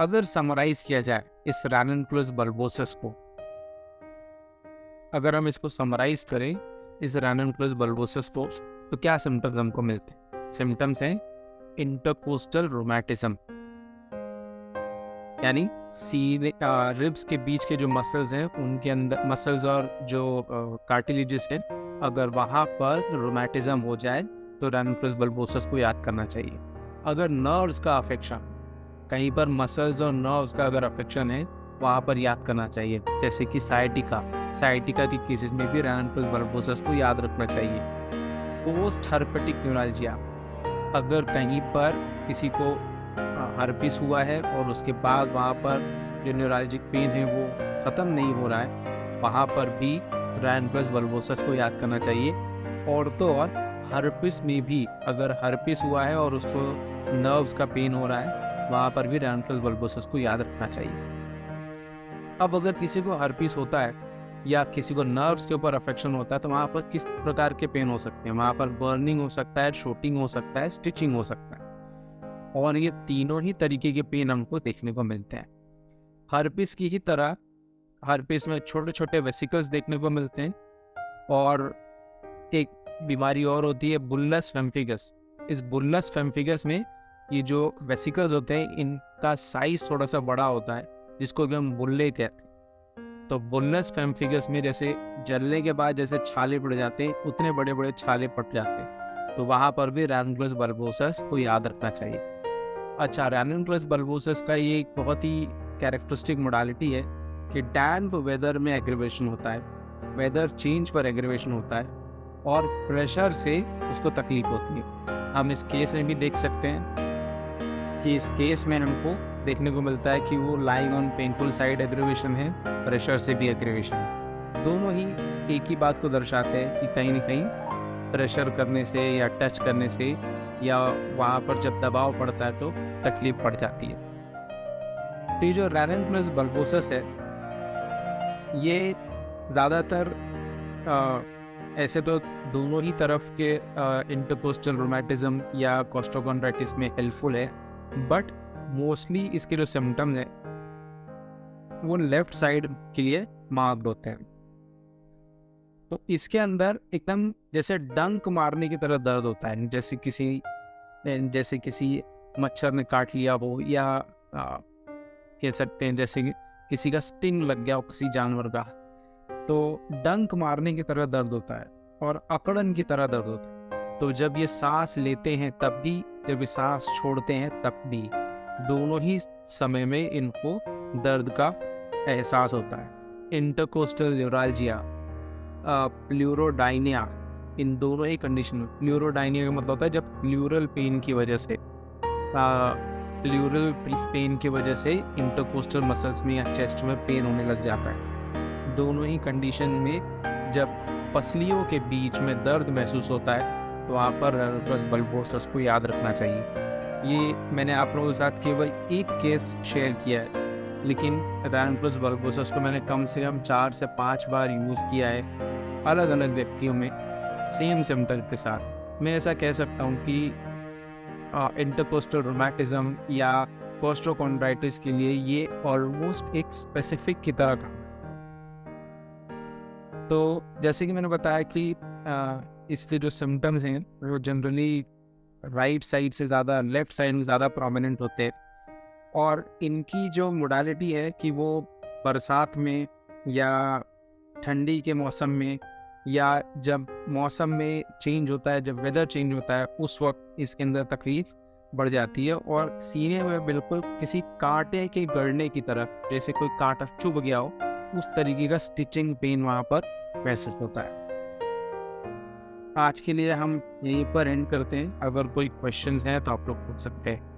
अगर समराइज किया जाए इस रैननकुलस बल्बोसस को, अगर हम इसको समराइज करें इस रैननकुलस बल्बोसस को, तो क्या सिम्टम्स हमको मिलते हैं? सिम्टम्स हैं इंटरकोस्टल रोमैटिज्म, यानी सीने रिब्स के बीच के जो मसल्स हैं उनके अंदर मसल्स और जो कार्टिलेजेस हैं, अगर वहाँ पर रोमैटिज्म हो जाए तो रैननकुलस बल्बोसस को याद करना चाहिए। अगर नर्व्स का अफेक्शन, कहीं पर मसल्स और नर्व्स का अगर अफेक्शन है, वहाँ पर याद करना चाहिए, जैसे कि साइटिका के केसेस में भी रैननकुलस बल्बोसस को याद रखना चाहिए। पोस्ट हर्पेटिक न्यूराल्जिया, अगर कहीं पर किसी को हर्पिस हुआ है और उसके बाद वहाँ पर जो न्यूरालजिक पेन है वो ख़त्म नहीं हो रहा है, वहाँ पर भी रैननकुलस बल्बोसस को याद करना चाहिए। औरतों और हर्पिस में भी, अगर हर्पिस हुआ है और उसको नर्व्स का पेन हो रहा है, वहाँ पर भी रैननकुलस बल्बोसस को याद रखना चाहिए। अब अगर किसी को हर्पिस होता है या किसी को नर्व्स के ऊपर अफेक्शन होता है, तो वहाँ पर किस प्रकार के पेन हो सकते हैं? वहाँ पर बर्निंग हो सकता है, शूटिंग हो सकता है, स्टिचिंग हो सकता है, और ये तीनों ही तरीके के पेन हमको देखने को मिलते हैं। हर्पिस की ही तरह हर्पिस में छोटे छोटे वेसिकल्स देखने को मिलते हैं, और एक बीमारी और होती है बुल्लस फेम्फिगस। इस बुल्लस फेम्फिगस में ये जो वेसिकल्स होते हैं इनका साइज थोड़ा सा बड़ा होता है, जिसको कि हम बुल्ले कहते हैं। तो बुल्लस फेम्फिगस में जैसे जलने के बाद जैसे छाले पड़ जाते हैं, उतने बड़े बड़े छाले पड़ जाते हैं, तो वहाँ पर भी रैननकुलस बल्बोसस को याद रखना चाहिए। अच्छा, रैननकुलस बल्बोसस का ये एक बहुत ही कैरेक्टरिस्टिक मोडालिटी है कि डैम्प वेदर में एग्रीवेशन होता है, वेदर चेंज पर एग्रीवेशन होता है, और प्रेशर से उसको तकलीफ होती है। हम इस केस में भी देख सकते हैं कि इस केस में हमको देखने को मिलता है कि वो lying on painful side aggravation है, प्रेशर से भी एग्रीवेशन है। दोनों ही एक ही बात को दर्शाते हैं कि कहीं ना कहीं प्रेशर करने से या टच करने से या वहाँ पर जब दबाव पड़ता है तो तकलीफ पड़ जाती है। तो ये जो रैननकुलस बल्बोसस है, ये ज़्यादातर ऐसे तो दोनों ही तरफ के इंटरकोस्टल रोमैटिज्म या कोस्टोकॉन्ड्राइटिस में हेल्पफुल है, बट मोस्टली इसके जो सिम्टम्स हैं वो लेफ्ट साइड के लिए मार्क्ड होते हैं। तो इसके अंदर एकदम जैसे डंक मारने की तरह दर्द होता है, जैसे किसी मच्छर ने काट लिया हो, या कह सकते हैं जैसे किसी का स्टिंग लग गया हो किसी जानवर का, तो डंक मारने की तरह दर्द होता है और अकड़न की तरह दर्द होता है। तो जब ये सांस लेते हैं तब भी, जब ये सांस छोड़ते हैं तब भी, दोनों ही समय में इनको दर्द का एहसास होता है। इंटरकोस्टल न्यूराल्जिया, प्लूरोडाइनिया, इन दोनों ही कंडीशन में, प्लूरोडाइनिया का मतलब होता है जब प्लूरल पेन की वजह से इंटरकोस्टल मसल्स में या चेस्ट में पेन होने लग जाता है। दोनों ही कंडीशन में जब पसलियों के बीच में दर्द महसूस होता है, तो वहाँ पर रैननकुलस बल्बोसस को याद रखना चाहिए। ये मैंने आप लोगों के साथ केवल एक केस शेयर किया है, लेकिन रैननकुलस बल्बोसस को मैंने कम से कम 4 से 5 बार यूज़ किया है अलग अलग व्यक्तियों में सेम सिम्टम के साथ। मैं ऐसा कह सकता हूँ कि इंटरकोस्टल रोमैटिज्म या कोस्टोकॉन्ड्राइटिस के लिए ये ऑलमोस्ट एक स्पेसिफिक की तरह का। तो जैसे कि मैंने बताया कि इसके जो सिम्टम्स हैं वो जनरली राइट साइड से ज़्यादा लेफ्ट साइड में ज़्यादा प्रोमिनेंट होते हैं, और इनकी जो मोडालिटी है कि वो बरसात में या ठंडी के मौसम में, या जब मौसम में चेंज होता है, जब वेदर चेंज होता है, उस वक्त इसके अंदर तकलीफ बढ़ जाती है, और सीने में बिल्कुल किसी कांटे के गड़ने की तरह, जैसे कोई कांटा चुभ गया हो, उस तरीके का स्टिचिंग पेन वहाँ पर महसूस होता है। आज के लिए हम यहीं पर एंड करते हैं। अगर कोई क्वेश्चंस हैं तो आप लोग पूछ सकते हैं।